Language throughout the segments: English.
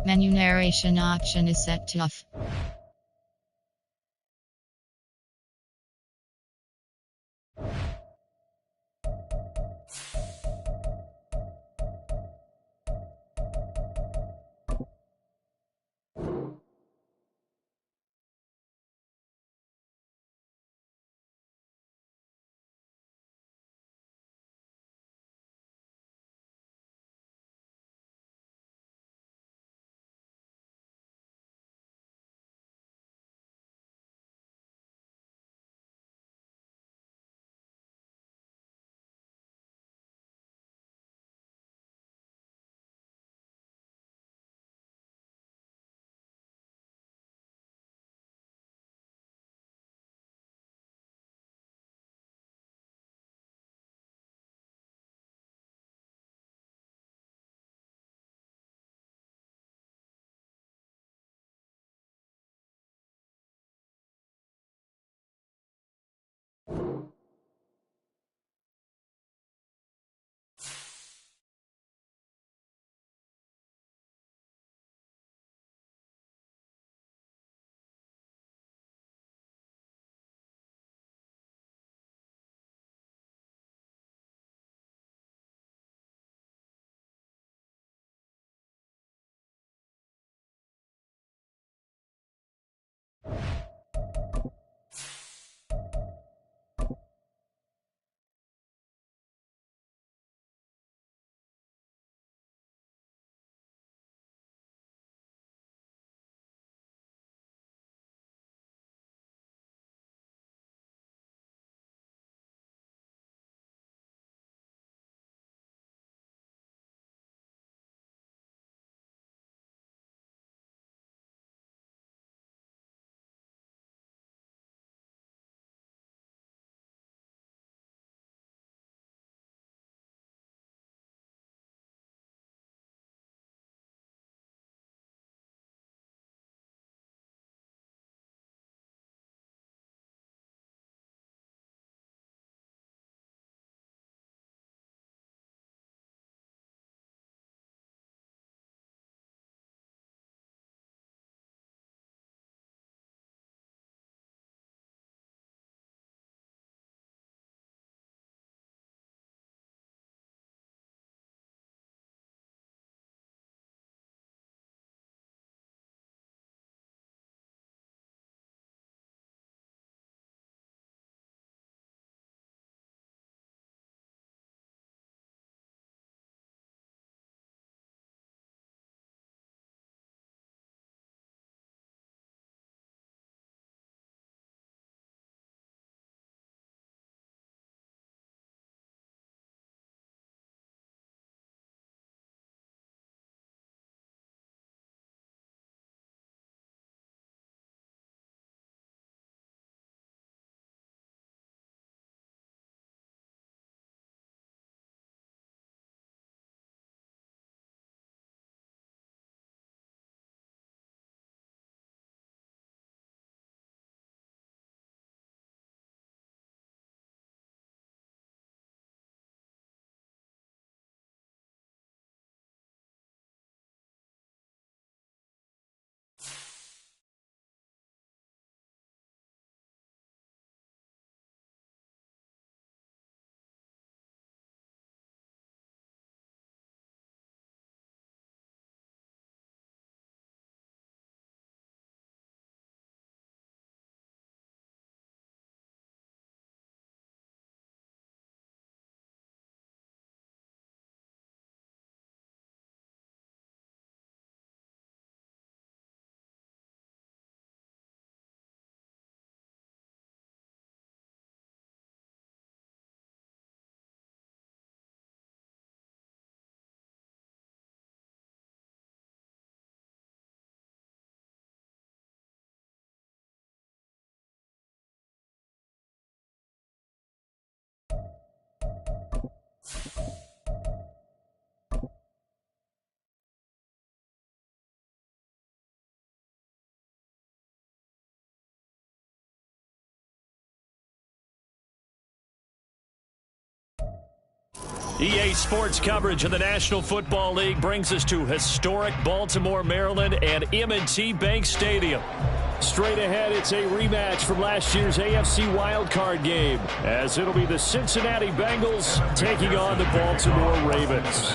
Menu narration option is set to off. EA Sports coverage of the National Football League brings us to historic Baltimore, Maryland and M&T Bank Stadium. Straight ahead, it's a rematch from last year's AFC wildcard game, as it'll be the Cincinnati Bengals taking on the Baltimore Ravens.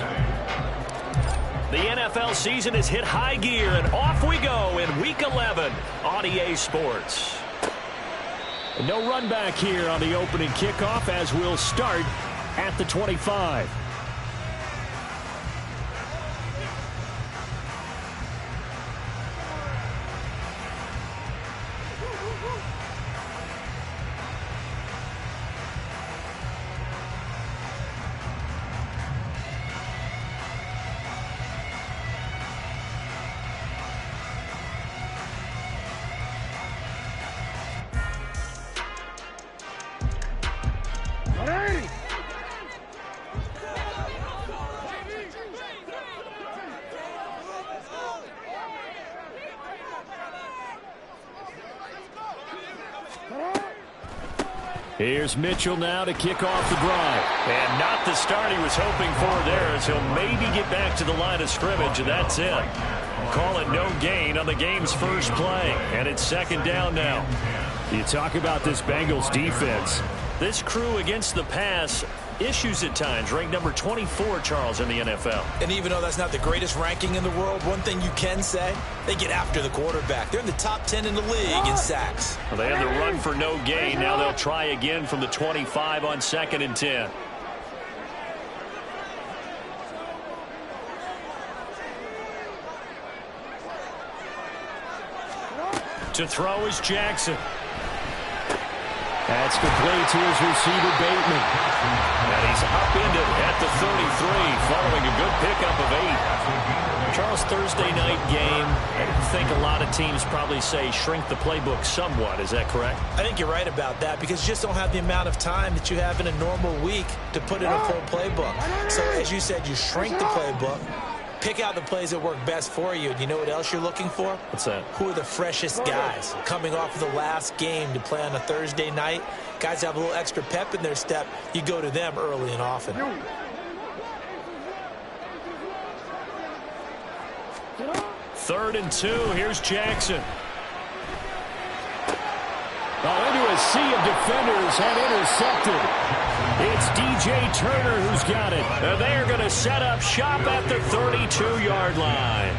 The NFL season has hit high gear, and off we go in Week 11 on EA Sports. And no run back here on the opening kickoff, as we'll start at the 25. Here's Mitchell now to kick off the drive. And not the start he was hoping for there, as he'll maybe get back to the line of scrimmage, and that's it. Call it no gain on the game's first play, and it's second down now. You talk about this Bengals defense. This crew against the pass, issues at times, ranked number 24, Charles, in the NFL. And even though that's not the greatest ranking in the world, one thing you can say, they get after the quarterback. They're in the top 10 in the league in sacks. Well, they had the run for no gain. Now they'll try again from the 25 on 2nd and 10. To throw is Jackson. That's complete to his receiver, Bateman. And he's upended at the 33, following a good pickup of 8. Charles, Thursday night game, I think a lot of teams probably say shrink the playbook somewhat. Is that correct? I think you're right about that, because you just don't have the amount of time that you have in a normal week to put in a full playbook. So, as you said, you shrink the playbook. Pick out the plays that work best for you. And you know what else you're looking for? What's that? Who are the freshest guys coming off of the last game to play on a Thursday night? Guys have a little extra pep in their step. You go to them early and often. 3rd and 2. Here's Jackson. Into a sea of defenders and intercepted. It's DJ Turner who's got it. And they're going to set up shop at the 32-yard line.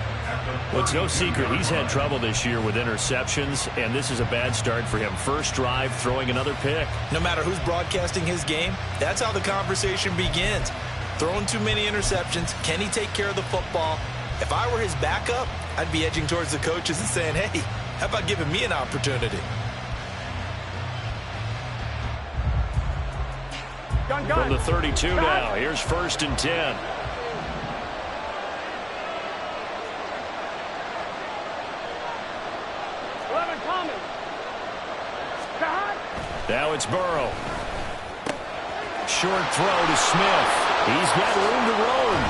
Well, it's no secret he's had trouble this year with interceptions, and this is a bad start for him. First drive, throwing another pick. No matter who's broadcasting his game, that's how the conversation begins. Throwing too many interceptions. Can he take care of the football? If I were his backup, I'd be edging towards the coaches and saying, hey, how about giving me an opportunity? From the 32 now, here's 1st and 10. Now it's Burrow. Short throw to Smith. He's got room to roam.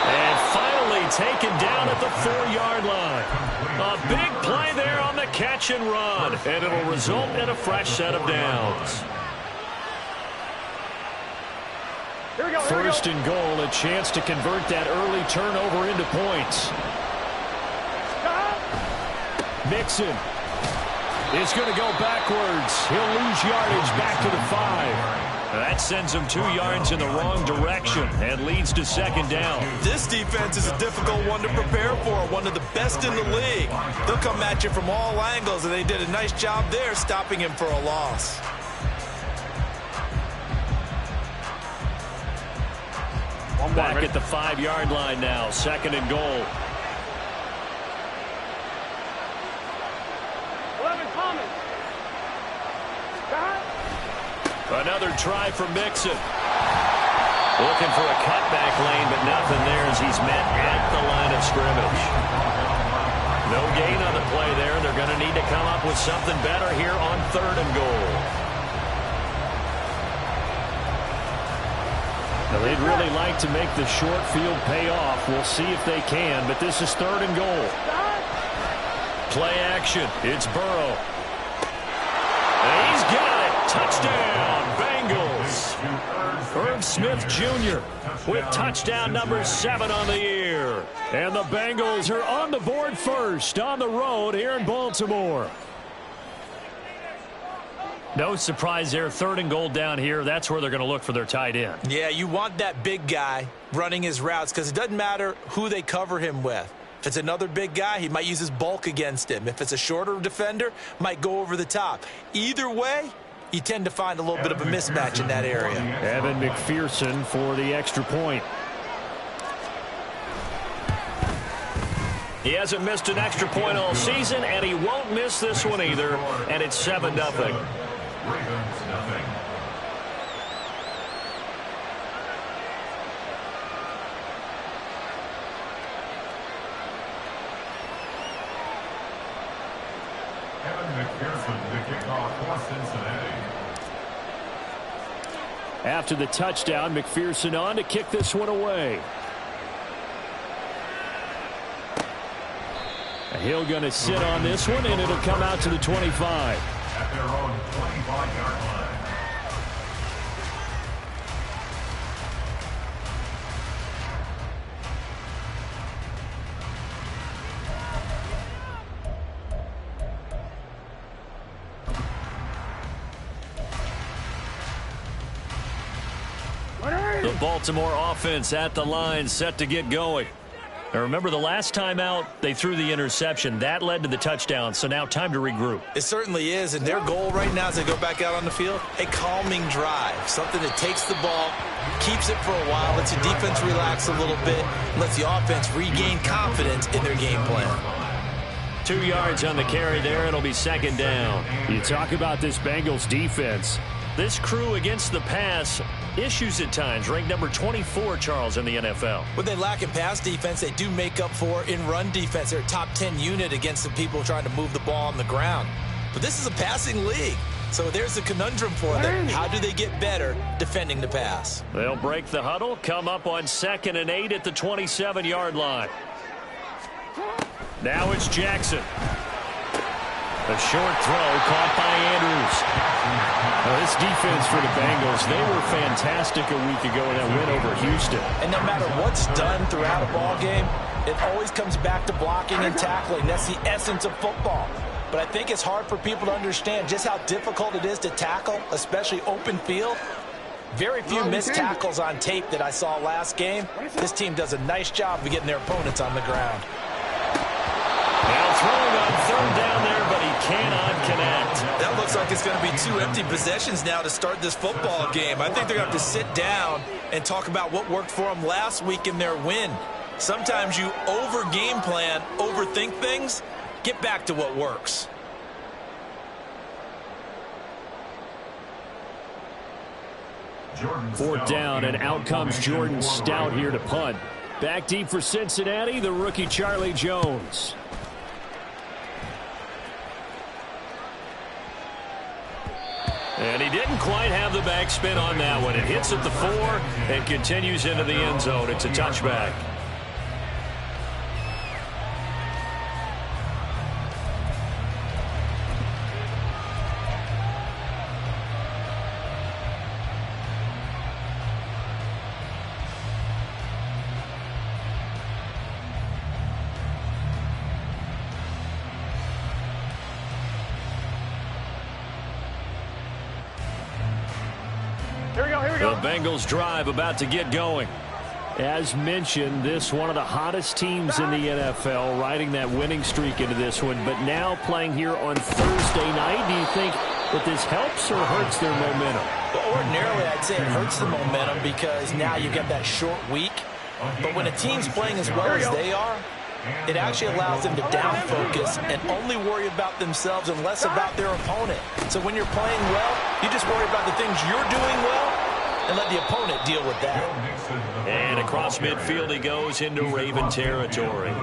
And finally taken down at the 4-yard line. A big play there on the catch and run. And it'll result in a fresh set of downs. 1st and goal, a chance to convert that early turnover into points. Mixon is going to go backwards. He'll lose yardage back to the 5. That sends him 2 yards in the wrong direction and leads to 2nd down. This defense is a difficult one to prepare for, one of the best in the league. They'll come at you from all angles, and they did a nice job there stopping him for a loss. Back at the 5-yard line now, 2nd and goal. Another try for Mixon. Looking for a cutback lane, but nothing there as he's met at the line of scrimmage. No gain on the play there. They're going to need to come up with something better here on 3rd and goal. Now, they'd really like to make the short field pay off. We'll see if they can, but this is 3rd and goal. Play action. It's Burrow. And he's got it. Touchdown, Bengals. Irv Smith Jr. with touchdown number 7 on the year. And the Bengals are on the board first on the road here in Baltimore. No surprise there. 3rd and goal down here. That's where they're going to look for their tight end. Yeah, you want that big guy running his routes because it doesn't matter who they cover him with. If it's another big guy, he might use his bulk against him. If it's a shorter defender, might go over the top. Either way, you tend to find a little bit of a mismatch in that area. Evan McPherson for the extra point. He hasn't missed an extra point all season, and he won't miss this one either, and it's 7-0. Ravens, nothing. Evan McPherson, the kickoff for Cincinnati. After the touchdown, McPherson on to kick this one away. Hill going to sit on this one, and it'll come out to the 25. At their own 25-yard line. The Baltimore offense at the line, set to get going. Now remember, the last time out, they threw the interception. That led to the touchdown, so now time to regroup. It certainly is, and their goal right now as they go back out on the field, a calming drive, something that takes the ball, keeps it for a while, lets the defense relax a little bit, lets the offense regain confidence in their game plan. 2 yards on the carry there. It'll be 2nd down. You talk about this Bengals defense. This crew against the pass, issues at times, ranked number 24, Charles, in the NFL. What they lack in pass defense, they do make up for in run defense. They're a top 10 unit against the people trying to move the ball on the ground. But this is a passing league, so there's a conundrum for them. How do they get better defending the pass? They'll break the huddle, come up on 2nd and 8 at the 27-yard line. Now it's Jackson. A short throw caught by Andrews. Now this defense for the Bengals, they were fantastic a week ago in that win over Houston. And no matter what's done throughout a ball game, it always comes back to blocking and tackling. That's the essence of football. But I think it's hard for people to understand just how difficult it is to tackle, especially open field. Very few missed tackles on tape that I saw last game. This team does a nice job of getting their opponents on the ground. Now throwing on 3rd down there, but he cannot connect. That looks like it's going to be 2 empty possessions now to start this football game. I think they're going to have to sit down and talk about what worked for them last week in their win. Sometimes you over-game plan, overthink things. Get back to what works. Fourth down, and out comes Jordan Stout here to punt. Back deep for Cincinnati, the rookie Charlie Jones. And he didn't quite have the backspin on that one. It hits at the 4 and continues into the end zone. It's a touchback. The Bengals drive about to get going. As mentioned, this one of the hottest teams in the NFL, riding that winning streak into this one, but now playing here on Thursday night. Do you think that this helps or hurts their momentum? Well, ordinarily, I'd say it hurts the momentum because now you get that short week. But when a team's playing as well as they are, it actually allows them to down focus and only worry about themselves and less about their opponent. So when you're playing well, you just worry about the things you're doing well and let the opponent deal with that. And across midfield he goes into Raven territory.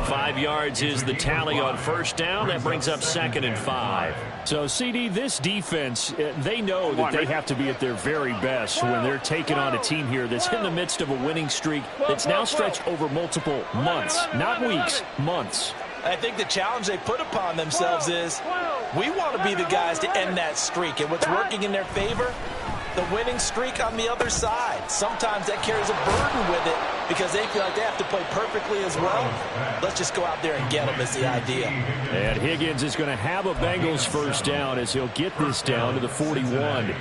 5 yards is the tally on 1st down. That brings up 2nd and 5. So, CD, this defense, they know that they have to be at their very best when they're taking on a team here that's in the midst of a winning streak that's now stretched over multiple months, not weeks, months. I think the challenge they put upon themselves is we want to be the guys to end that streak. And what's working in their favor the winning streak on the other side. Sometimes that carries a burden with it because they feel like they have to play perfectly as well. Let's just go out there and get them is the idea. And Higgins is going to have a Bengals first down as he'll get this down to the 41.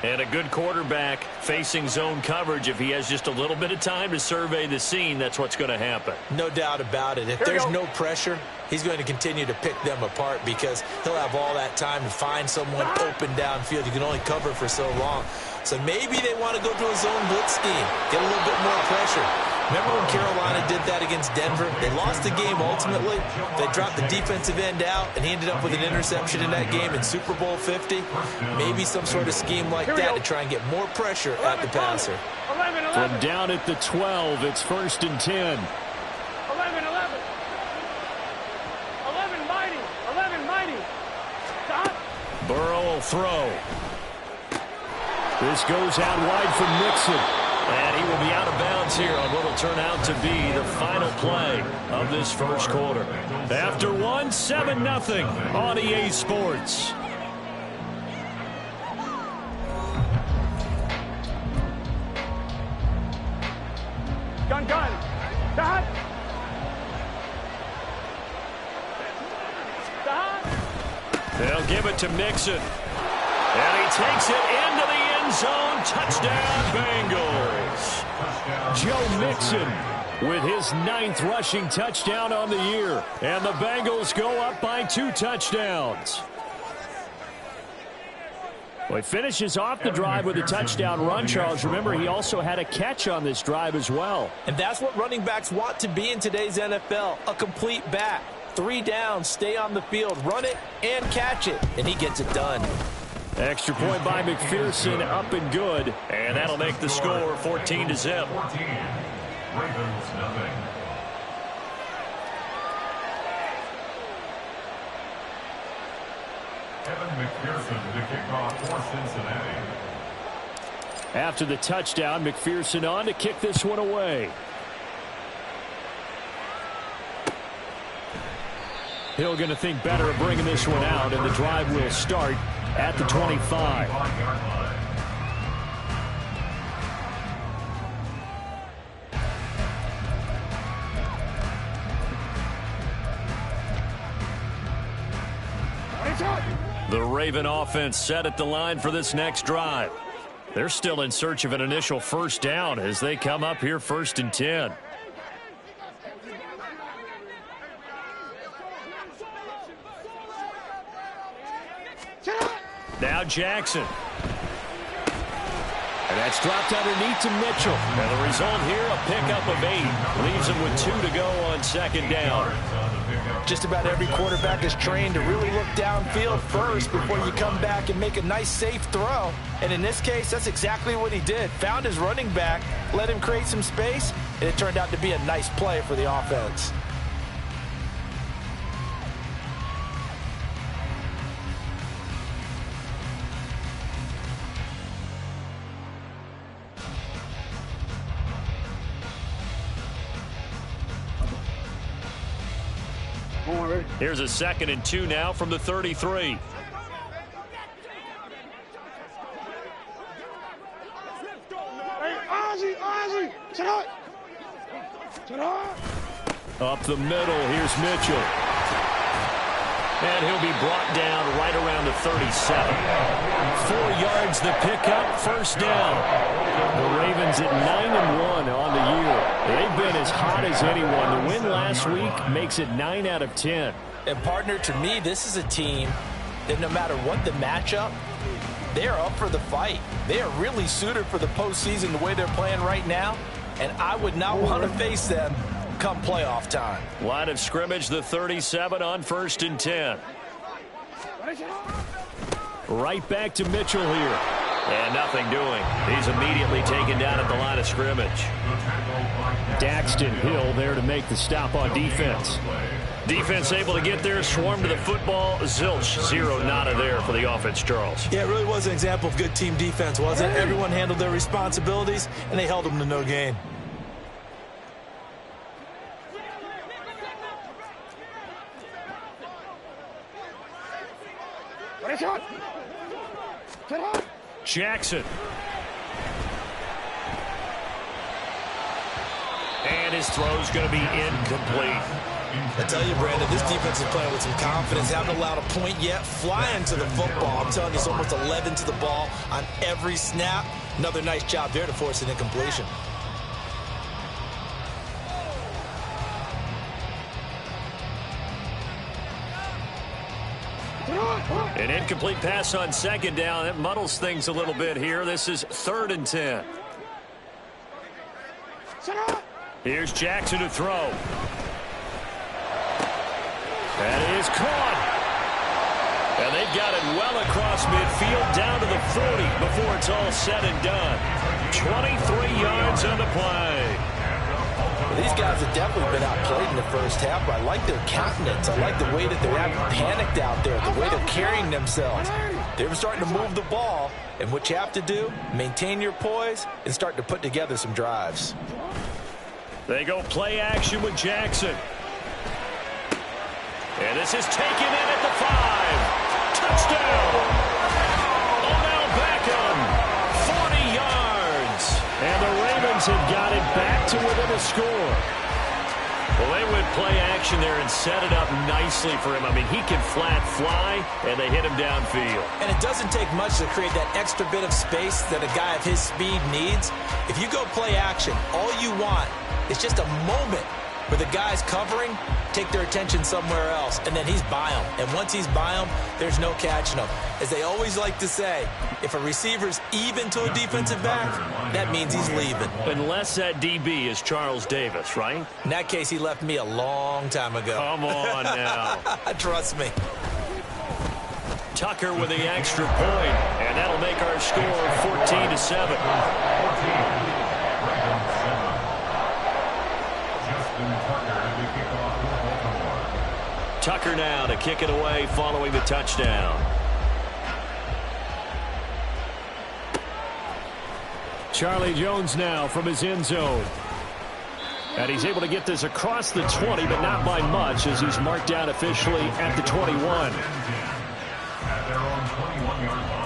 And a good quarterback facing zone coverage. If he has just a little bit of time to survey the scene, that's what's going to happen. No doubt about it. If there's no pressure, he's going to continue to pick them apart because he'll have all that time to find someone open downfield. You can only cover for so long. So maybe they want to go to a zone blitz scheme, get a little bit more pressure. Remember when Carolina did that against Denver? They lost the game ultimately. They dropped the defensive end out, and he ended up with an interception in that game in Super Bowl 50. Maybe some sort of scheme like that to try and get more pressure at the passer. From down at the 12, it's 1st and 10. 11 mighty. Stop. Burrow will throw. This goes out wide for Mixon. And he will be out of bounds here on what will turn out to be the final play of this first quarter. After 7-0 on EA Sports. Gun. Stop. They'll give it to Mixon. And he takes it into the end zone. Touchdown, Bengals. Joe Mixon with his 9th rushing touchdown on the year. And the Bengals go up by 2 touchdowns. Well, he finishes off the drive with a touchdown run, Charles. Remember, he also had a catch on this drive as well. And that's what running backs want to be in today's NFL, a complete back. 3 downs, stay on the field, run it, and catch it. And he gets it done. Extra point by McPherson, up and good. And that'll make the score 14-0. 14. Ravens, nothing. Evan McPherson, the kickoff for Cincinnati. After the touchdown, McPherson on to kick this one away. Hill going to think better of bringing this one out, and the drive will start at the 25. The Raven offense set at the line for this next drive. They're still in search of an initial first down as they come up here 1st and 10. Now Jackson. And that's dropped underneath to Mitchell. And the result here, a pickup of 8. Leaves him with 2 to go on 2nd down. Just about every quarterback is trained to really look downfield first before you come back and make a nice, safe throw. And in this case, that's exactly what he did. Found his running back, let him create some space, and it turned out to be a nice play for the offense. Here's a 2nd and 2 now from the 33. Hey, Ozzie, sit up. Up the middle, here's Mitchell. And he'll be brought down right around the 37. 4 yards the pickup, first down. The Ravens at 9-1 on the year. They've been as hot as anyone. The win last week makes it 9 out of 10. And partner, to me, this is a team that no matter what the matchup, they are up for the fight. They are really suited for the postseason the way they're playing right now. And I would not want to face them come playoff time. Line of scrimmage, the 37 on 1st and 10. Right back to Mitchell here. And nothing doing. He's immediately taken down at the line of scrimmage. Daxton Hill there to make the stop on defense. Defense able to get there, swarm to the football. Zilch, 0 nada there for the offense, Charles. Yeah, it really was an example of good team defense, wasn't it? Everyone handled their responsibilities, and they held them to no gain. Jackson. And his throw's going to be incomplete. I tell you, Brandon, this defense is playing with some confidence. Haven't allowed a point yet. Flying to the football. I'm telling you, it's almost 11 to the ball on every snap. Another nice job there to force an incompletion. An incomplete pass on second down. That muddles things a little bit here. This is 3rd and 10. Here's Jackson to throw. That is caught. And they've got it well across midfield down to the 40 before it's all said and done. 23 yards on the play. Well, these guys have definitely been outplayed in the first half. I like their countenance. I like the way that they're acting panicked out there, the way they're carrying themselves. They're starting to move the ball, and what you have to do, maintain your poise and start to put together some drives. They go play action with Jackson. And this is taken in at the 5. Touchdown! Odell Beckham, 40 yards. And the Ravens have got it back to within a score. Well, they went play action there and set it up nicely for him. I mean, he can flat fly, and they hit him downfield. And it doesn't take much to create that extra bit of space that a guy of his speed needs. If you go play action, all you want is just a moment where the guys covering take their attention somewhere else, and then he's by them. And once he's by them, there's no catching him. As they always like to say, if a receiver's even to a defensive back, that means he's leaving. Unless that DB is Charles Davis, right? In that case, he left me a long time ago. Come on now. Trust me. Tucker with the extra point, and that'll make our score 14-7. Tucker now to kick it away following the touchdown. Charlie Jones now from his end zone. And he's able to get this across the 20, but not by much, as he's marked down officially at the 21. At their own 21-yard line.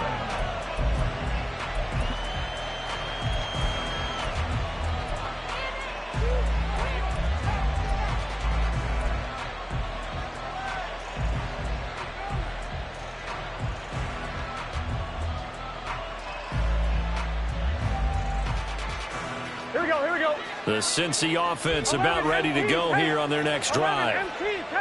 Here we go. The Cincy offense about ready to go here on their next drive.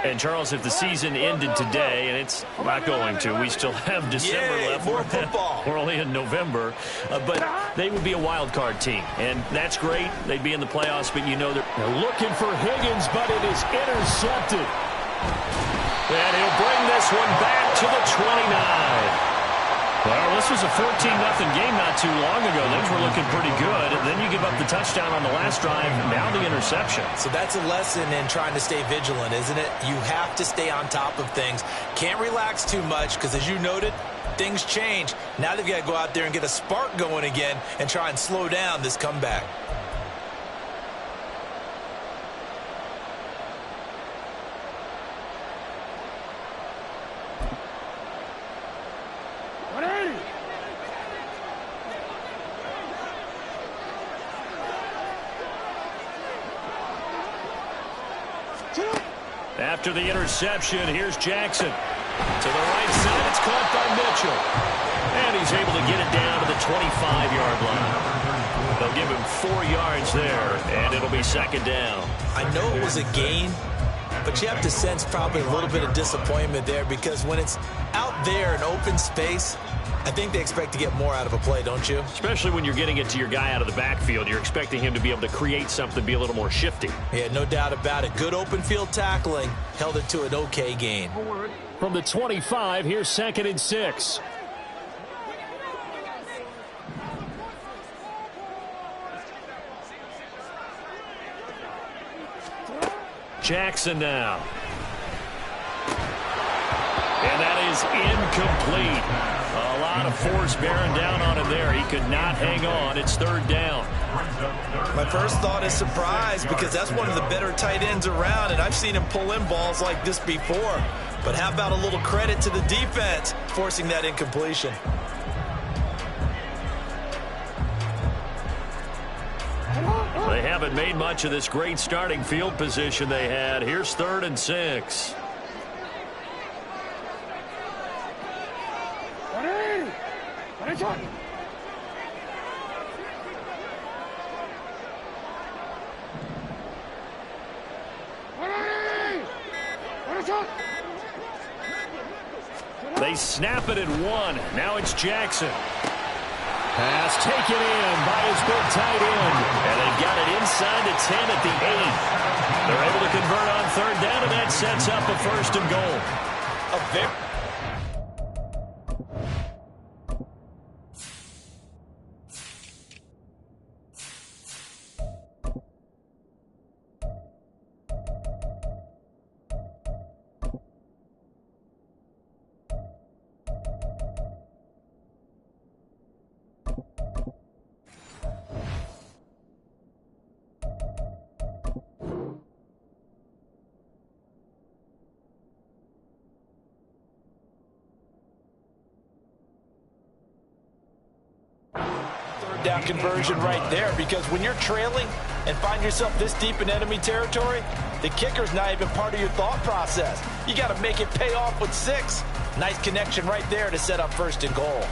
And, Charles, if the season ended today, and it's not going to, we still have December left. More football. We're only in November. But they would be a wild card team, and that's great. They'd be in the playoffs, but you know they're looking for Higgins, but it is intercepted. And he'll bring this one back to the 29. Well, this was a 14-0 game not too long ago. Things were looking pretty good. And then you give up the touchdown on the last drive, now the interception. So that's a lesson in trying to stay vigilant, isn't it? You have to stay on top of things. Can't relax too much because, as you noted, things change. Now they've got to go out there and get a spark going again and try and slow down this comeback. After the interception, here's Jackson. To the right side, it's caught by Mitchell. And he's able to get it down to the 25-yard line. They'll give him 4 yards there, and it'll be second down. I know it was a gain, but you have to sense probably a little bit of disappointment there because when it's out there in open space, I think they expect to get more out of a play, don't you? Especially when you're getting it to your guy out of the backfield. You're expecting him to be able to create something, be a little more shifty. Yeah, no doubt about it. Good open field tackling. Held it to an okay gain. From the 25, here's 2nd and 6. Jackson now. And that is incomplete. A lot of force bearing down on him there. He could not hang on. It's 3rd down. My first thought is surprise because that's one of the better tight ends around, and I've seen him pull in balls like this before. But how about a little credit to the defense forcing that incompletion? They haven't made much of this great starting field position they had. Here's 3rd and 6. They snap it at 1. Now it's Jackson. Pass taken in by his big tight end. And they've got it inside the 10 at the 8. They're able to convert on 3rd down, and that sets up a 1st and goal. Down conversion right there, because when you're trailing and find yourself this deep in enemy territory, the kicker's not even part of your thought process. You got to make it pay off with 6. Nice connection right there to set up 1st and goal.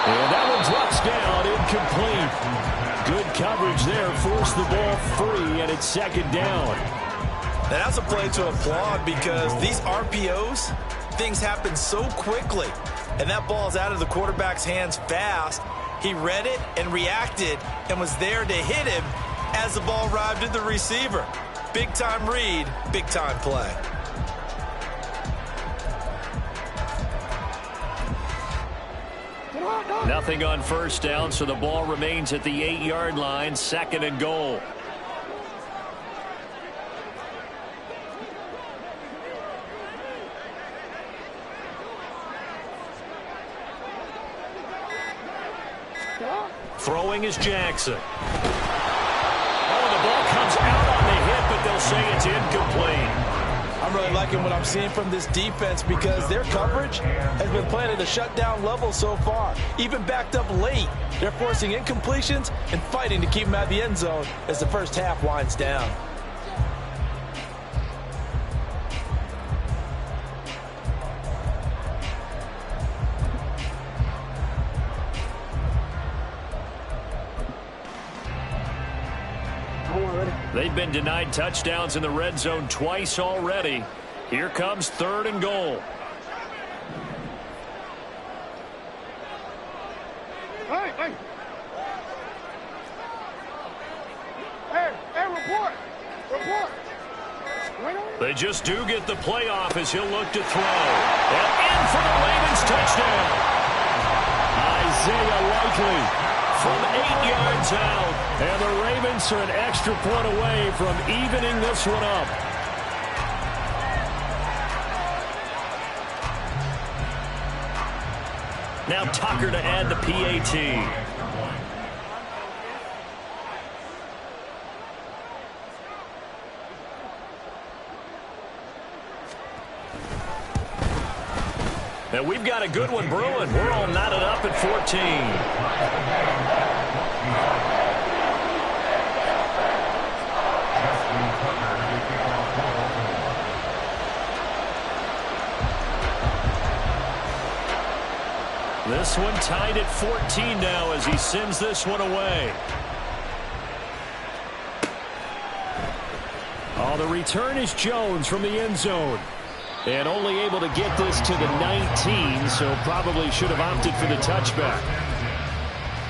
And that one drops down, incomplete. Good coverage there, forced the ball free, and it's 2nd down. And that's a play to applaud, because these RPOs, things happen so quickly. And that ball's out of the quarterback's hands fast. He read it and reacted and was there to hit him as the ball arrived at the receiver. Big-time read, big-time play. Nothing on 1st down, so the ball remains at the 8-yard line, 2nd and goal. Throwing is Jackson. Oh, the ball comes out on the hit, but they'll say it's incomplete. I'm really liking what I'm seeing from this defense, because their coverage has been playing at a shutdown level so far. Even backed up late, they're forcing incompletions and fighting to keep them out of the end zone as the first half winds down. They've been denied touchdowns in the red zone twice already. Here comes 3rd and goal. Hey, report. They just do get the playoff as he'll look to throw. And in for the Ravens touchdown. Isaiah Likely from 8 yards out. And the Ravens are an extra point away from evening this one up. Now Tucker to add the PAT. And we've got a good one brewing. We're all knotted up at 14. This one tied at 14 now as he sends this one away. Oh, the return is Jones from the end zone. And only able to get this to the 19, so probably should have opted for the touchback.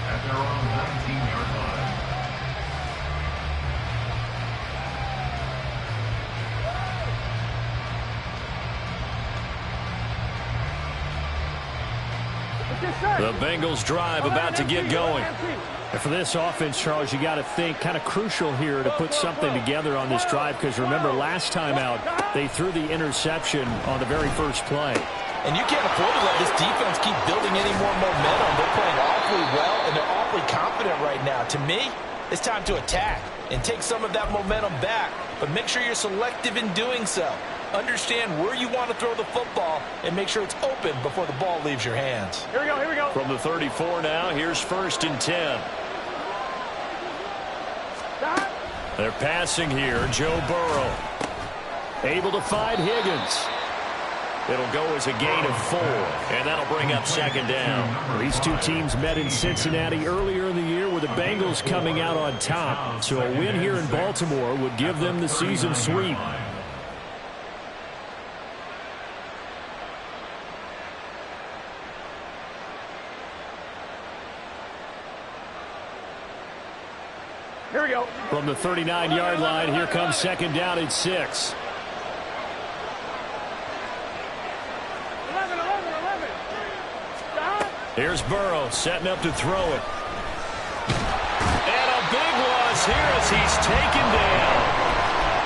At their own 19-yard line. The Bengals drive about to get going. And for this offense, Charles, you got to think kind of crucial here to put something together on this drive, because remember last time out they threw the interception on the very first play. And you can't afford to let this defense keep building any more momentum. They're playing awfully well, and they're awfully confident right now. To me, it's time to attack and take some of that momentum back, but make sure you're selective in doing so. Understand where you want to throw the football and make sure it's open before the ball leaves your hands. Here we go, here we go. From the 34 now, here's 1st and 10. They're passing here. Joe Burrow able to find Higgins. It'll go as a gain of 4, and that'll bring up 2nd down. These two teams met in Cincinnati earlier in the year with the Bengals coming out on top. So a win here in Baltimore would give them the season sweep. Here we go. From the 39-yard line, here comes 2nd down and 6. 11, 11. Here's Burrow setting up to throw it. And a big loss here as he's taken down.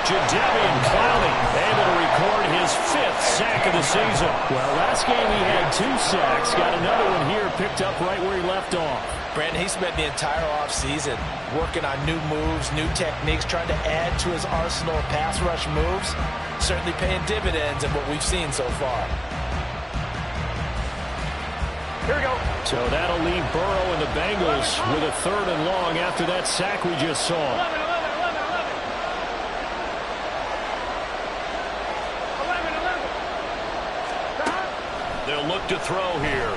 Jadeveon Clowney able to record his 5th sack of the season. Well, last game he had 2 sacks. Got another one here picked up right where he left off. Brandon, he spent the entire offseason working on new moves, new techniques, trying to add to his arsenal of pass rush moves. Certainly paying dividends in what we've seen so far. Here we go. So that'll leave Burrow and the Bengals with a 3rd and long after that sack we just saw. 11. They'll look to throw here.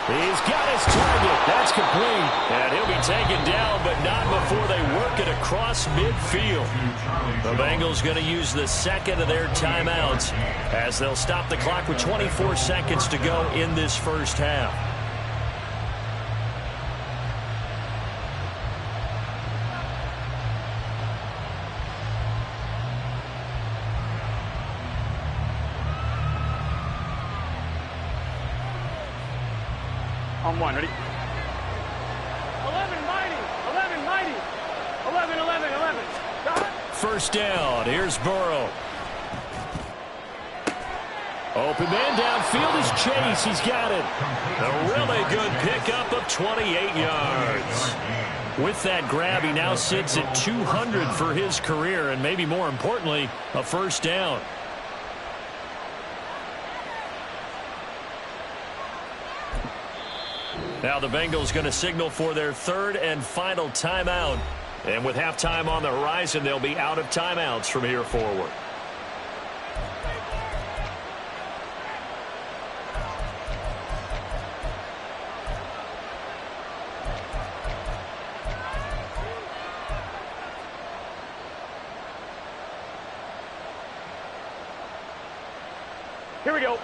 He's got his target. That's complete. And he'll be taken down, but not before they work it across midfield. The Bengals going to use the 2nd of their timeouts as they'll stop the clock with 24 seconds to go in this first half. On 1, ready? 11 mighty. 11. 1st down. Here's Burrow. Open man downfield is Chase. He's got it. A really good pickup of 28 yards. With that grab, he now sits at 200 for his career, and maybe more importantly, a 1st down. Now the Bengals going to signal for their 3rd and final timeout. And with halftime on the horizon, they'll be out of timeouts from here forward. Here we go.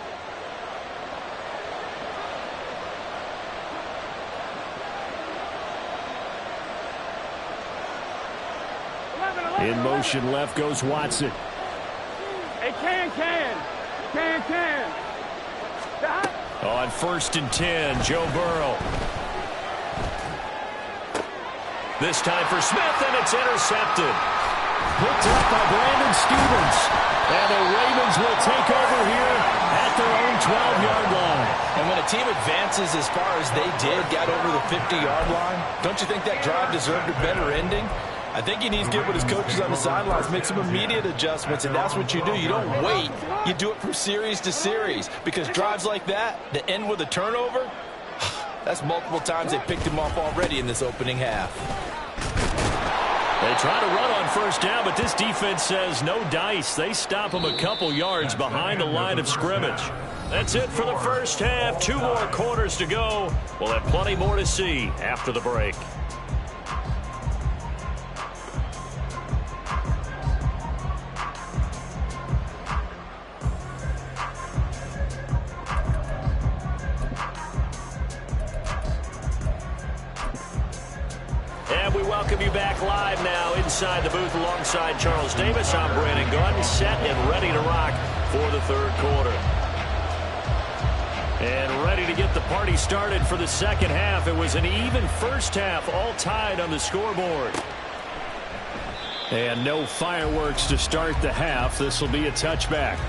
In motion left goes Watson. Hey, can. On 1st and 10, Joe Burrow. This time for Smith, and it's intercepted. Picked up by Brandon Stephens. And the Ravens will take over here at their own 12-yard line. And when a team advances as far as they did, got over the 50-yard line, don't you think that drive deserved a better ending? I think he needs to get with his coaches on the sidelines, make some immediate adjustments, and that's what you do. You don't wait. You do it from series to series, because drives like that end with a turnover, that's multiple times they picked him off already in this opening half. They try to run on 1st down, but this defense says no dice. They stop him a couple yards behind the line of scrimmage. That's it for the first half. 2 more quarters to go. We'll have plenty more to see after the break. And we welcome you back live now inside the booth alongside Charles Davis. I'm Brandon Gaudin, set and ready to rock for the third quarter. And ready to get the party started for the second half. It was an even first half, all tied on the scoreboard. And no fireworks to start the half. This will be a touchback.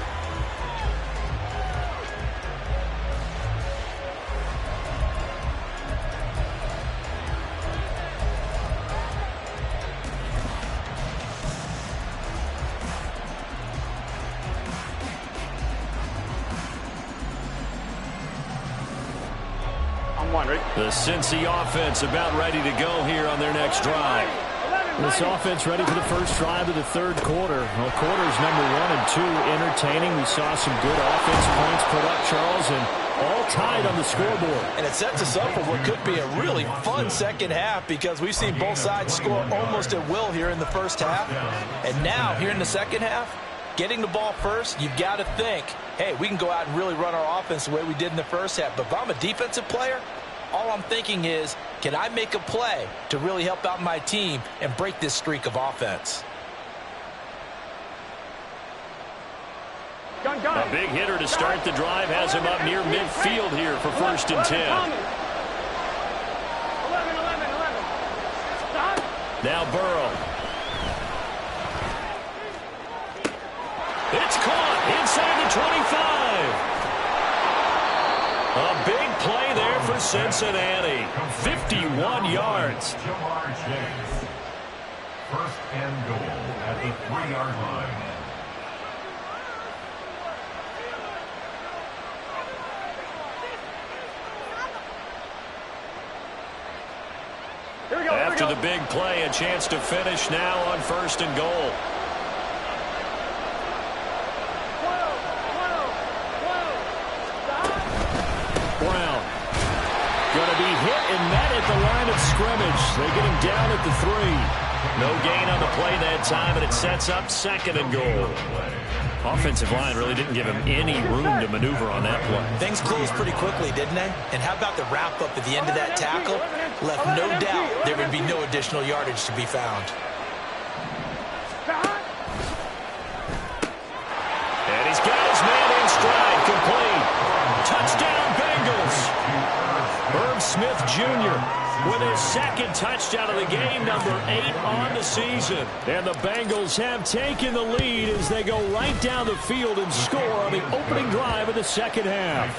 The Cincy offense about ready to go here on their next drive. This offense ready for the first drive of the third quarter. Well, quarters number 1 and 2 entertaining. We saw some good offense points put up, Charles, and all tied on the scoreboard. And it sets us up for what could be a really fun second half because we've seen both sides score almost at will here in the first half. And now, here in the second half, getting the ball first, you've got to think, hey, we can go out and really run our offense the way we did in the first half. But if I'm a defensive player, all I'm thinking is, can I make a play to really help out my team and break this streak of offense? A big hitter to start the drive has him up near midfield here for 1st and 10. Now Burrow. It's caught inside the 25. A big play there for Cincinnati. 51 yards. Jamar Chase. 1st and goal at the 3-yard line. After the big play, a chance to finish now on 1st and goal. Brown going to be hit and met at the line of scrimmage. They get him down at the 3. No gain on the play that time, and it sets up 2nd and goal. Offensive line really didn't give him any room to maneuver on that play. Things closed pretty quickly, didn't they? And how about the wrap-up at the end of that tackle? Left no doubt there would be no additional yardage to be found. And he's got his man in stride, complete. Touchdown, Bengals. Herb Smith Jr. with his 2nd touchdown of the game, number 8 on the season. And the Bengals have taken the lead as they go right down the field and score on the opening drive of the second half.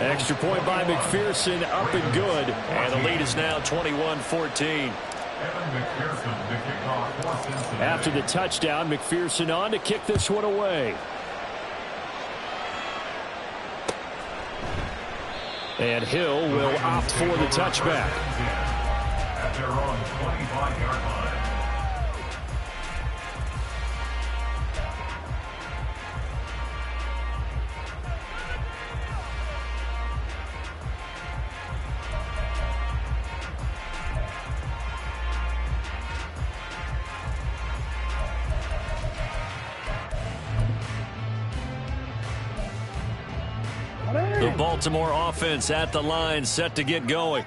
Extra point by McPherson, up and good. And the lead is now 21-14. After the touchdown, McPherson on to kick this one away. And Hill will opt for the touchback. At their own 25-yard line. The Baltimore offense at the line, set to get going.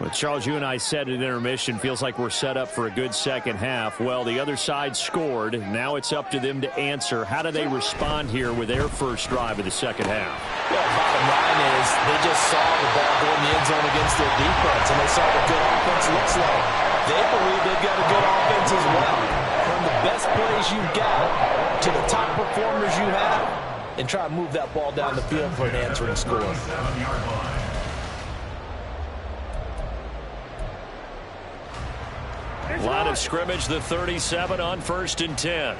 Well, Charles, you and I said at intermission, feels like we're set up for a good second half. Well, the other side scored. Now it's up to them to answer. How do they respond here with their first drive of the second half? Well, bottom line is they just saw the ball go in the end zone against their defense, and they saw what good offense looks like. They believe they've got a good offense as well. From the best plays you've got to the top performers you have, and try to move that ball down the field for an answering score. Line of scrimmage, the 37 on 1st and 10.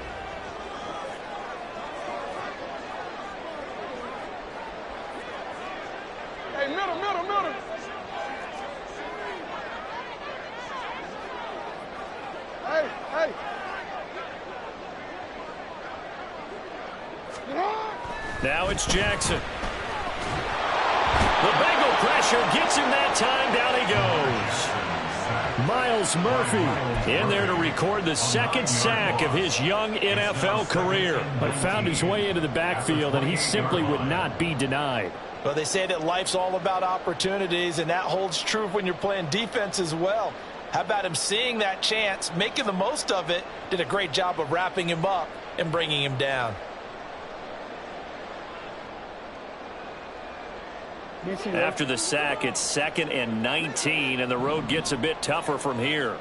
Hey, middle. Hey. Now it's Jackson. The Bengal pressure gets him that time. Down he goes. Myles Murphy in there to record the 2nd sack of his young NFL career. But found his way into the backfield, and he simply would not be denied. Well, they say that life's all about opportunities, and that holds true when you're playing defense as well. How about him seeing that chance, making the most of it, did a great job of wrapping him up and bringing him down. After the sack, it's 2nd and 19, and the road gets a bit tougher from here.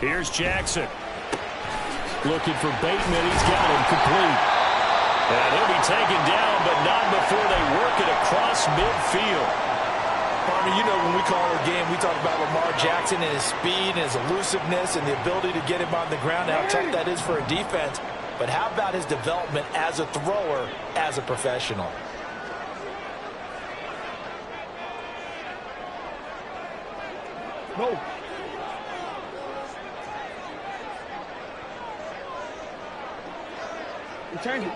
Here's Jackson. Looking for Bateman. He's got him complete. And he'll be taken down, but not before they work it across midfield. Farmer, you know when we call a game, we talk about Lamar Jackson and his speed and his elusiveness and the ability to get him on the ground and how tough that is for a defense. But how about his development as a thrower, as a professional? No. Change it.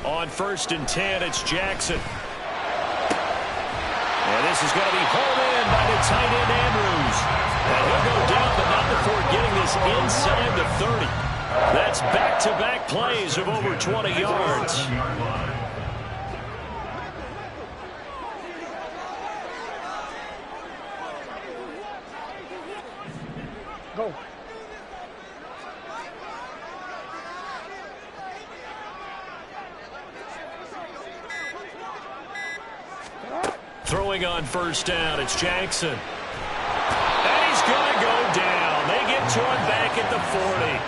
On 1st and 10, it's Jackson. And this is going to be hauled in by the tight end Andrews. And he'll go down, but not before getting this inside the 30. That's back-to-back plays of over 20 yards. Go. Throwing on 1st down, it's Jackson. And he's going to go down. They get to him back at the 40.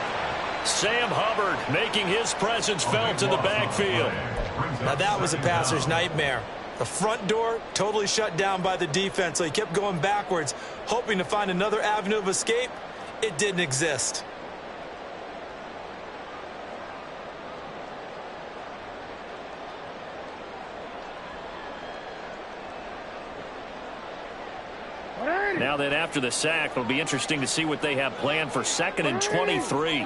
Sam Hubbard making his presence felt in the backfield. Now that was a passer's nightmare. The front door totally shut down by the defense, so he kept going backwards, hoping to find another avenue of escape. It didn't exist. Now then, after the sack, it'll be interesting to see what they have planned for 2nd and 23.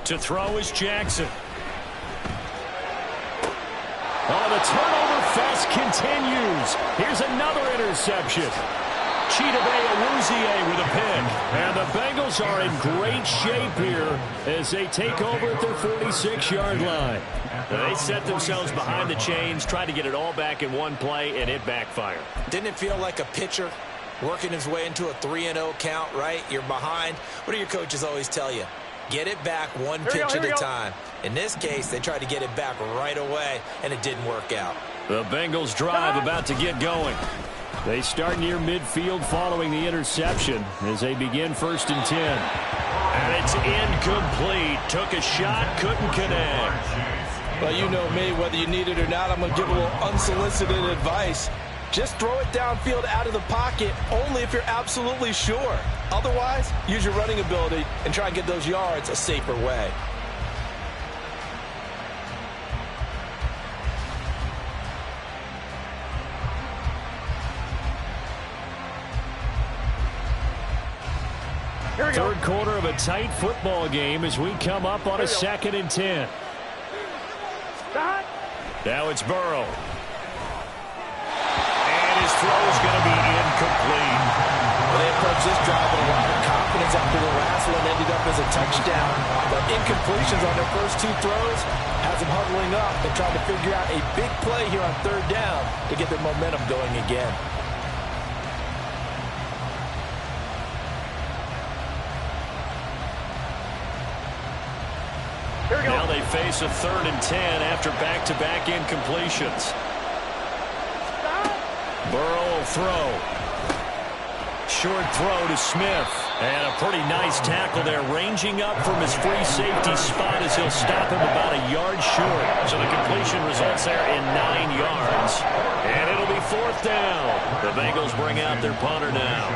To throw is Jackson. Oh, the turnover fest continues. Here's another interception. Chidobe Awuzie with a pick. And the Bengals are in great shape here as they take over at their 46-yard line. They set themselves behind the chains, tried to get it all back in one play, and it backfired. Didn't it feel like a pitcher working his way into a 3-0 count, right? You're behind. What do your coaches always tell you? Get it back one pitch at a time. In this case, they tried to get it back right away, and it didn't work out. The Bengals drive about to get going. They start near midfield following the interception as they begin 1st and 10. And it's incomplete. Took a shot, couldn't connect. Well, you know me, whether you need it or not, I'm going to give a little unsolicited advice. Just throw it downfield out of the pocket only if you're absolutely sure. Otherwise, use your running ability and try and get those yards a safer way. Third quarter of a tight football game as we come up on a 2nd and 10. Now it's Burrow. And his throw is going to be incomplete. Well, they approached this drive with a lot of confidence after the last one ended up as a touchdown. But incompletions on their first 2 throws has them huddling up and trying to figure out a big play here on 3rd down to get their momentum going again. Now they face a 3rd and 10 after back-to-back incompletions. Burrow will throw. Short throw to Smith. And a pretty nice tackle there, ranging up from his free safety spot as he'll stop him about a yard short. So the completion results there in 9 yards. And it'll be 4th down. The Bengals bring out their punter now,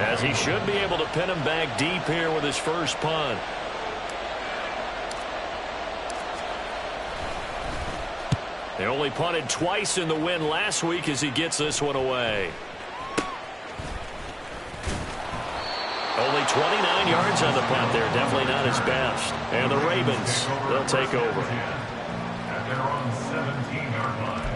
as he should be able to pin him back deep here with his first punt. They only punted twice in the win last week as he gets this one away. Only 29 yards on the punt there. Definitely not his best. And the Ravens, they'll take over. They're on 17-yard line.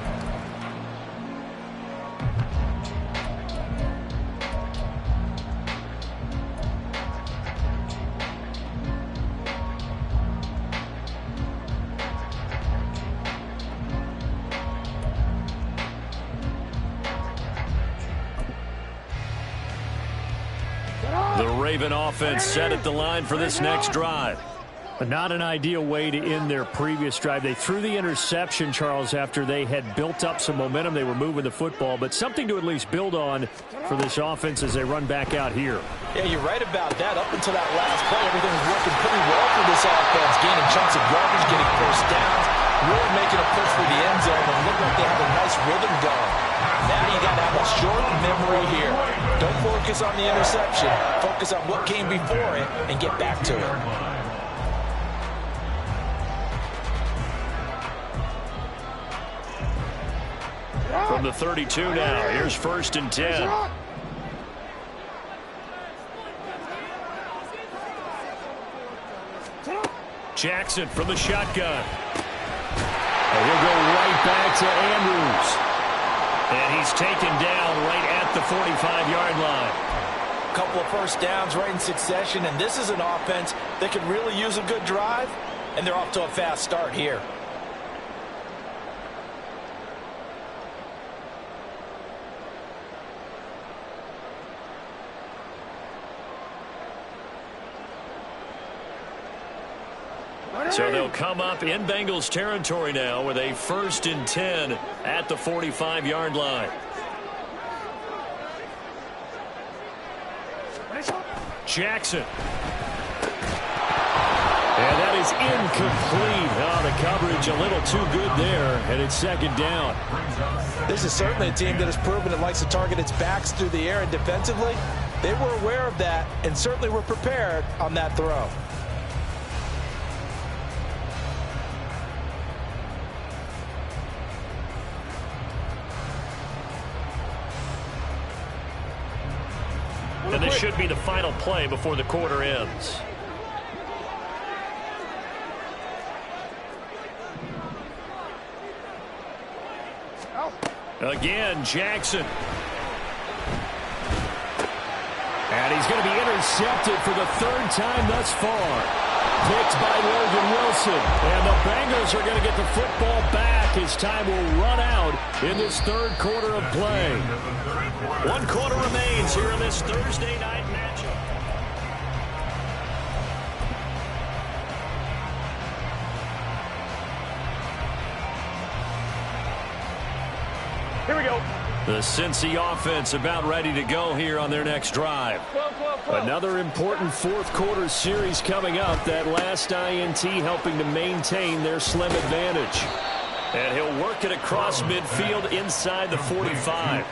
The Raven offense set at the line for this next drive. Not an ideal way to end their previous drive. They threw the interception, Charles, after they had built up some momentum. They were moving the football, but something to at least build on for this offense as they run back out here. Yeah, you're right about that. Up until that last play, everything was working pretty well for this offense. Gaining chunks of yardage, getting first downs, really making a push for the end zone, and look like they have a nice rhythm going. Now you got to have a short memory here. Don't focus on the interception. Focus on what came before it and get back to it. From the 32 now, here's 1st and 10. Jackson from the shotgun. And he'll go right back to Andrews. And he's taken down right at the 45-yard line. A couple of first downs right in succession, and this is an offense that could really use a good drive, and they're off to a fast start here. So they'll come up in Bengals territory now with a 1st and 10 at the 45-yard line. Jackson. And that is incomplete. Oh, the coverage a little too good there, and it's 2nd down. This is certainly a team that has proven it likes to target its backs through the air, and defensively, they were aware of that and certainly were prepared on that throw. And this should be the final play before the quarter ends. Again, Jackson. And he's going to be intercepted for the 3rd time thus far. Picked by Logan Wilson. And the Bengals are going to get the football back as time will run out in this 3rd quarter of play. 1 quarter remains here in this Thursday night matchup. Here we go. The Cincy offense about ready to go here on their next drive. Another important 4th quarter series coming up. That last INT helping to maintain their slim advantage. And he'll work it across midfield inside the 45.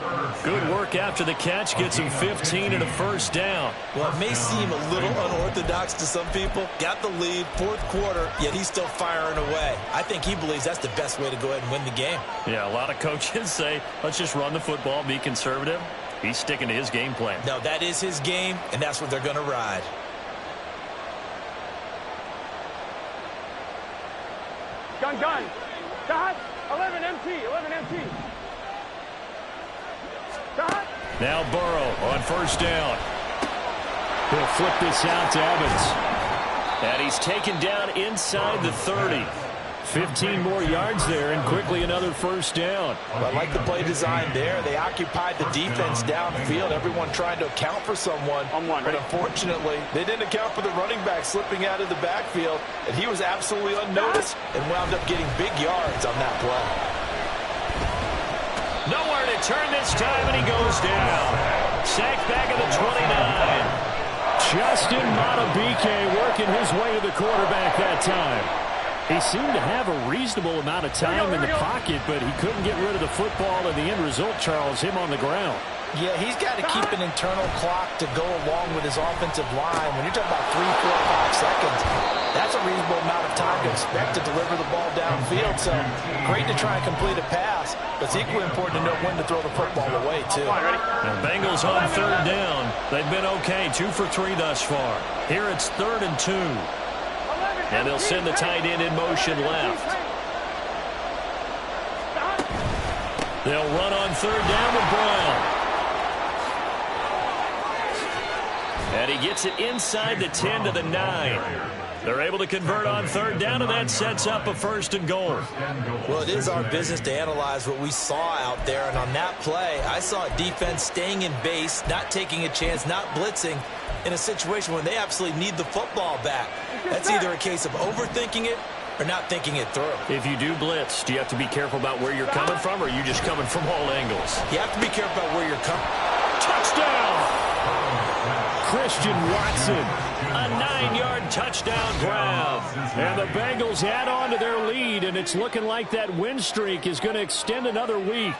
Good work after the catch. Gets him 15 and a 1st down. Well, it may seem a little unorthodox to some people. Got the lead, 4th quarter, yet he's still firing away. I think he believes that's the best way to go ahead and win the game. Yeah, a lot of coaches say, let's just run the football, be conservative. He's sticking to his game plan. No, that is his game, and that's what they're going to ride. Gun. Shot. 11 MT. 11 MT. Shot. Now Burrow on 1st down. He'll flip this out to Evans. And he's taken down inside the 30. 15 more yards there, and quickly another 1st down. Well, I like the play design there. They occupied the defense downfield. Everyone trying to account for someone. But unfortunately, they didn't account for the running back slipping out of the backfield, and he was absolutely unnoticed and wound up getting big yards on that play. Nowhere to turn this time, and he goes down. Sacked back at the 29. Justin Madubuike working his way to the quarterback that time. He seemed to have a reasonable amount of time in the pocket, but he couldn't get rid of the football, and the end result, Charles, him on the ground. Yeah, he's got to keep an internal clock to go along with his offensive line. When you're talking about 3, 4, 5 seconds, that's a reasonable amount of time to expect to deliver the ball downfield. So great to try and complete a pass, but it's equally important to know when to throw the football away, too. The Bengals on 3rd down. They've been okay, 2 for 3 thus far. Here it's 3rd and 2. And they'll send the tight end in motion left. They'll run on third down with Brown. And he gets it inside the 10 to the 9. They're able to convert on third down, and that sets up a first and goal. Well, it is our business to analyze what we saw out there, and on that play, I saw a defense staying in base, not taking a chance, not blitzing in a situation where they absolutely need the football back. That's either a case of overthinking it or not thinking it through. If you do blitz, do you have to be careful about where you're coming from, or are you just coming from all angles? You have to be careful about where you're coming. Touchdown! Christian Watson, a 9-yard touchdown grab. And the Bengals add on to their lead, and it's looking like that win streak is going to extend another week.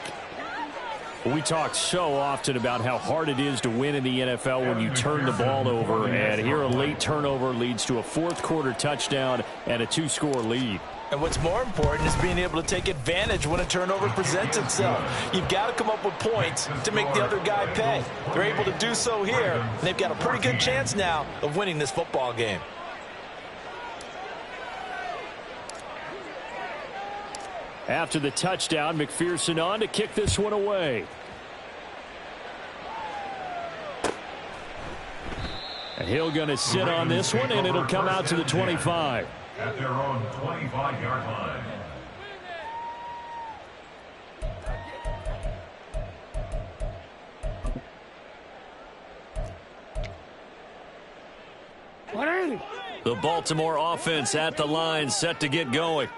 We talk so often about how hard it is to win in the NFL when you turn the ball over, and here a late turnover leads to a fourth-quarter touchdown and a 2-score lead. And what's more important is being able to take advantage when a turnover presents itself. You've got to come up with points to make the other guy pay. They're able to do so here, and they've got a pretty good chance now of winning this football game. After the touchdown, McPherson on to kick this one away. And he'll going to sit on this one, and it'll come out to the 25. At their own 25-yard line. The Baltimore offense at the line, set to get going.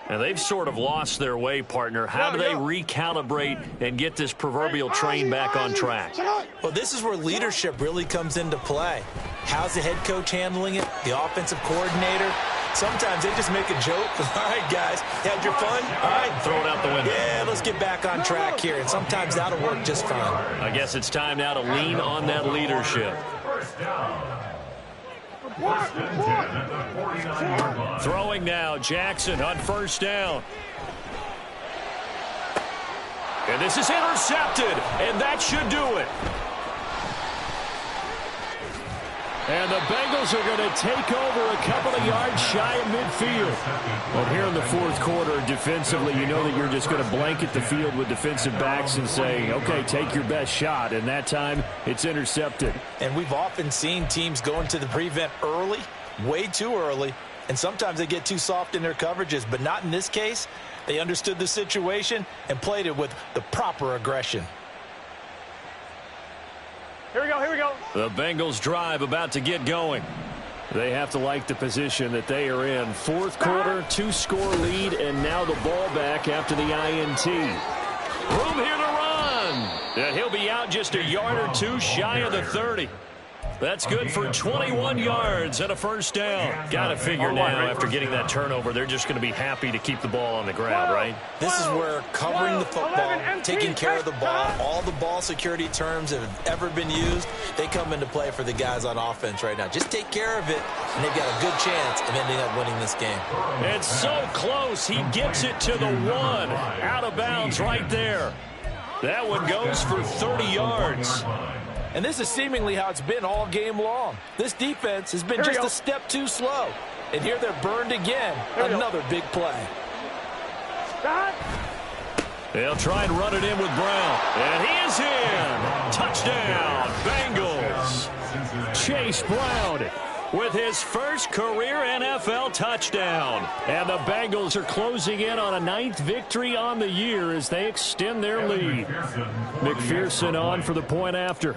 And they've sort of lost their way, partner. How do they recalibrate and get this proverbial train back on track? Well, this is where leadership really comes into play. How's the head coach handling it? The offensive coordinator? Sometimes they just make a joke. All right, guys, had your fun? All right. Throw it out the window. Yeah, let's get back on track here. And sometimes that'll work just fine. I guess it's time now to lean on that leadership. First down. First and 10 at the 49-yard line. Throwing now, Jackson on first down. And this is intercepted, and that should do it. And the Bengals are going to take over a couple of yards shy of midfield. But here in the fourth quarter, defensively, you know that you're just going to blanket the field with defensive backs and say, okay, take your best shot. And that time, it's intercepted. And we've often seen teams go into the prevent early, way too early, and sometimes they get too soft in their coverages. But not in this case. They understood the situation and played it with the proper aggression. Here we go, here we go. The Bengals drive about to get going. They have to like the position that they are in. Fourth quarter, 2-score lead, and now the ball back after the INT. Room here to run. And he'll be out just a yard or two shy of the 30. That's good for 21 yards and a first down. Got to figure now, after getting that turnover, they're just going to be happy to keep the ball on the ground, right? This is where covering the football, taking care of the ball, all the ball security terms that have ever been used, they come into play for the guys on offense right now. Just take care of it, and they've got a good chance of ending up winning this game. It's so close. He gets it to the 1. Out of bounds right there. That one goes for 30 yards. And this is seemingly how it's been all game long. This defense has been just a step too slow. And here they're burned again. Another big play. They'll try and run it in with Brown. And he is in. Touchdown, Bengals. Chase Brown with his first career NFL touchdown. And the Bengals are closing in on a 9th victory on the year as they extend their lead. McPherson on for the point after.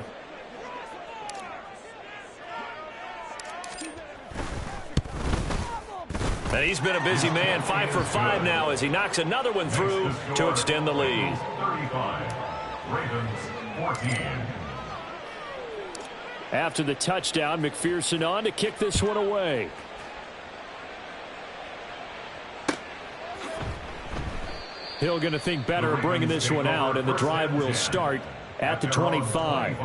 And he's been a busy man, 5 for 5 now as he knocks another one through to extend the lead. 35. Ravens 14. After the touchdown, McPherson on to kick this one away. Hill going to think better of bringing this one out, and the drive will start at the 25.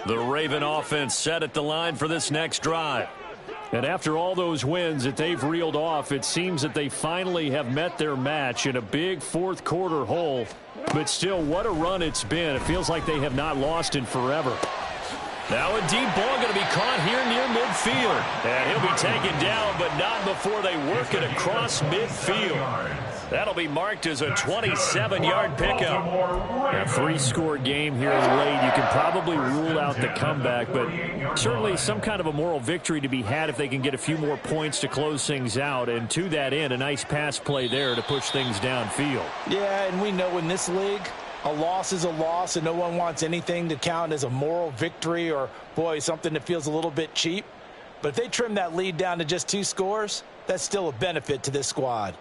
The Raven offense set at the line for this next drive. And after all those wins that they've reeled off, it seems that they finally have met their match in a big fourth quarter hole. But still, what a run it's been. It feels like they have not lost in forever. Now a deep ball going to be caught here near midfield. And he'll be taken down, but not before they work it across midfield. That'll be marked as a 27-yard pickup. A 3-score game here late. You can probably rule out the comeback, but certainly some kind of a moral victory to be had if they can get a few more points to close things out. And to that end, a nice pass play there to push things downfield. Yeah, and we know in this league, a loss is a loss, and no one wants anything to count as a moral victory or, boy, something that feels a little bit cheap. But if they trim that lead down to just 2 scores, that's still a benefit to this squad.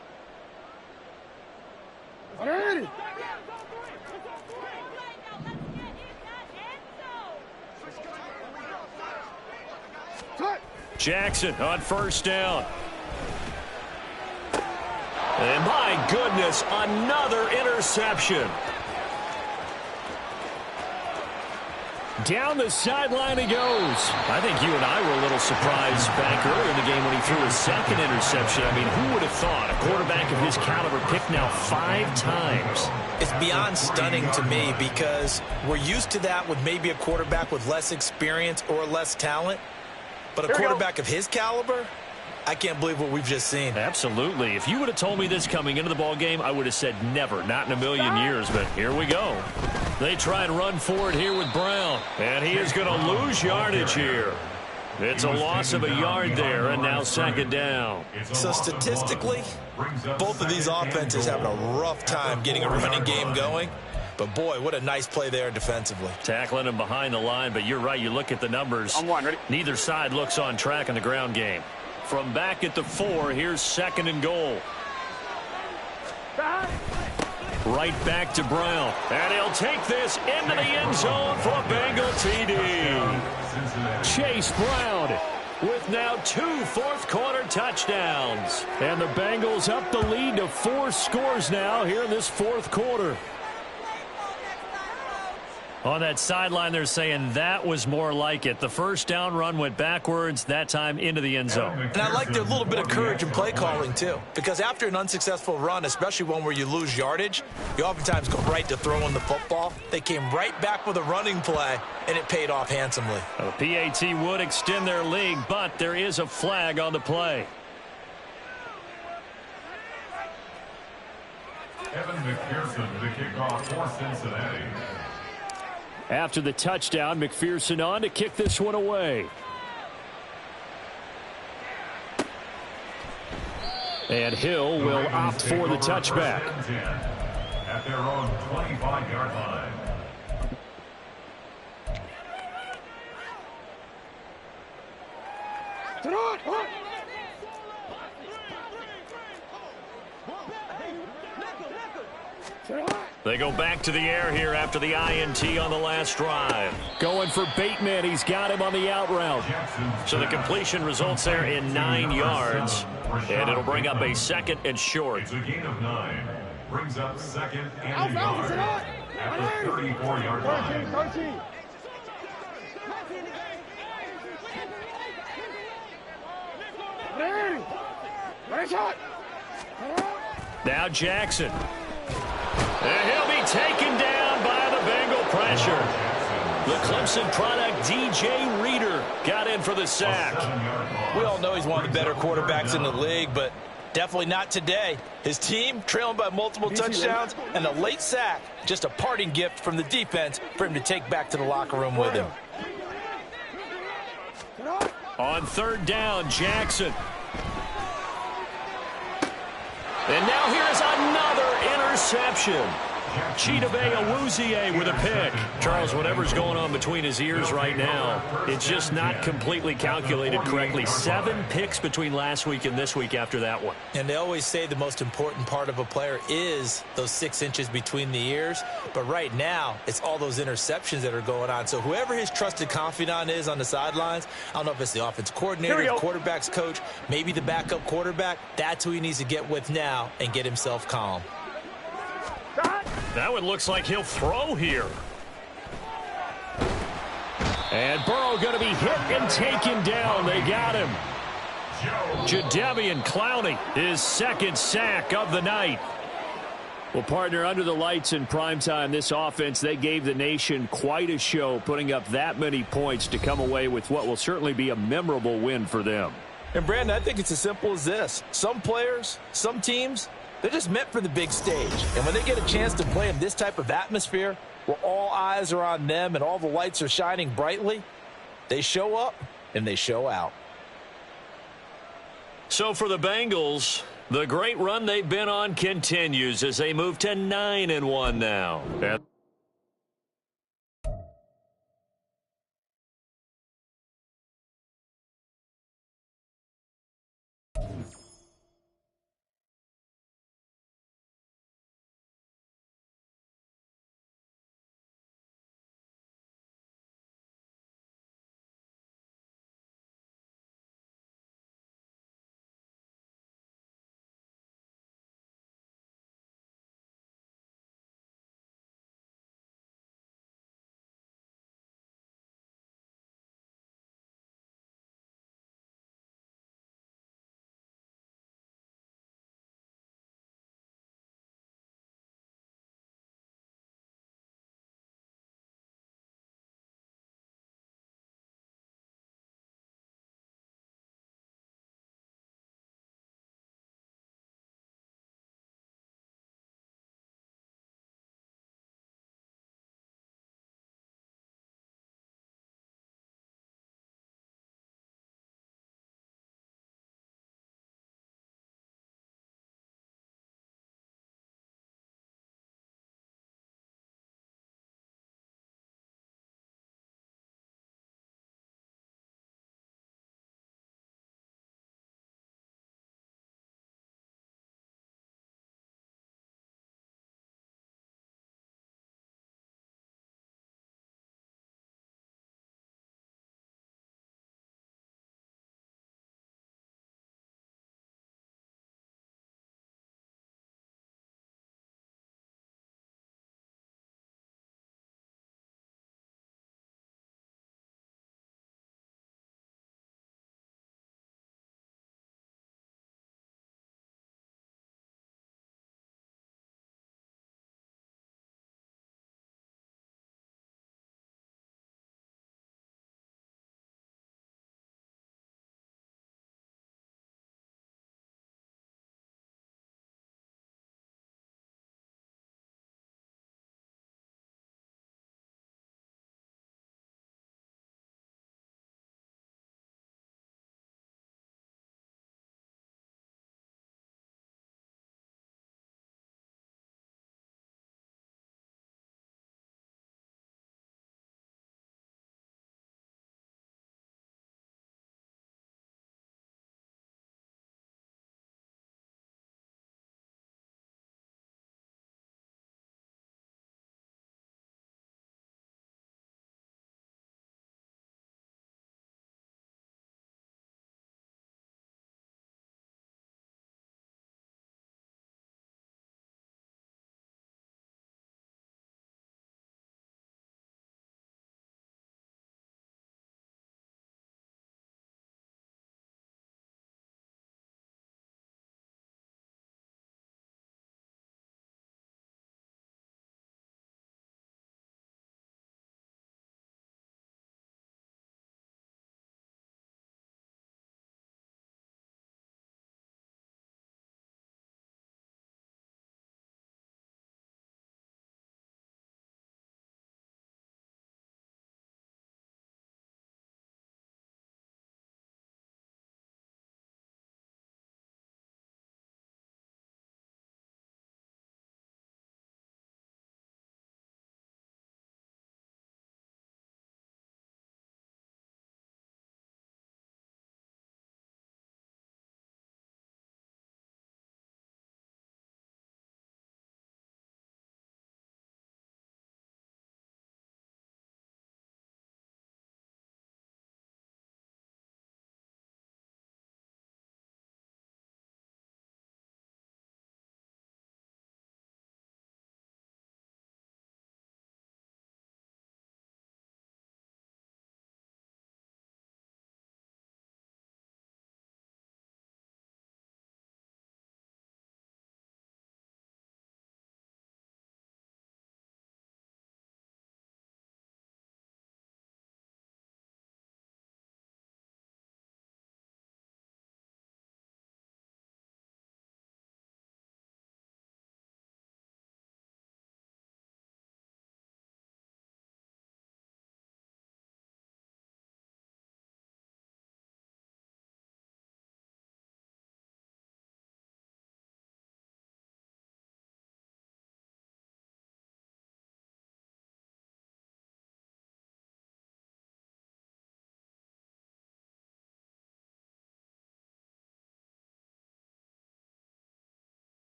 Jackson on first down. And my goodness, another interception. Down the sideline he goes. I think you and I were a little surprised back earlier in the game when he threw his second interception. I mean, who would have thought a quarterback of his caliber picked now 5 times? It's beyond stunning to me because we're used to that with maybe a quarterback with less experience or less talent. But a quarterback of his caliber, I can't believe what we've just seen. Absolutely. If you would have told me this coming into the ball game, I would have said never, not in a million years. But here we go. They try and run forward here with Brown. And he is going to lose yardage here. It's a loss of a yard there, and now second down. So statistically, both of these offenses having a rough time getting a running game going. But, boy, what a nice play there defensively. Tackling him behind the line, but you're right. You look at the numbers. Neither side looks on track in the ground game. From back at the 4, here's second and goal. Right back to Brown. And he'll take this into the end zone for a Bengal TD. Chase Brown with now 2 fourth-quarter touchdowns. And the Bengals up the lead to 4 scores now here in this fourth quarter. On that sideline, they're saying that was more like it. The first down run went backwards, that time into the end zone. And I like their little bit of courage in play calling, too. Because after an unsuccessful run, especially one where you lose yardage, you oftentimes go right to throwing the football. They came right back with a running play, and it paid off handsomely. The PAT would extend their lead, but there is a flag on the play. Evan McPherson, the kickoff for Cincinnati. After the touchdown, McPherson on to kick this one away. And Hill will opt for the touchback. At their own 25-yard line. They go back to the air here after the INT on the last drive. Going for Bateman. He's got him on the out route. So the completion results there in 9 yards. And it'll bring up a second and short. It's a gain of 9. Brings up second and yard at the 34-yard line. Now Jackson. And he'll be taken down by the Bengal pressure. The Clemson product, DJ Reader, got in for the sack. We all know he's one of the better quarterbacks in the league, but definitely not today. His team trailing by multiple touchdowns, and a late sack, just a parting gift from the defense for him to take back to the locker room with him. On third down, Jackson. And now here's another interception. Chidobe Awuzie with a pick. Charles, whatever's going on between his ears right now, it's just not completely calculated correctly. 7 picks between last week and this week after that one. And they always say the most important part of a player is those 6 inches between the ears. But right now, it's all those interceptions that are going on. So whoever his trusted confidant is on the sidelines, I don't know if it's the offensive coordinator, the quarterback's coach, maybe the backup quarterback, that's who he needs to get with now and get himself calm. That one looks like he'll throw here. And Burrow going to be hit and taken down. They got him. Jadeveon Clowney, his second sack of the night. Well, partner, under the lights in primetime, this offense, they gave the nation quite a show, putting up that many points to come away with what will certainly be a memorable win for them. And, Brandon, I think it's as simple as this. Some players, some teams, they're just meant for the big stage. And when they get a chance to play in this type of atmosphere where all eyes are on them and all the lights are shining brightly, they show up and they show out. So for the Bengals, the great run they've been on continues as they move to 9-1 now.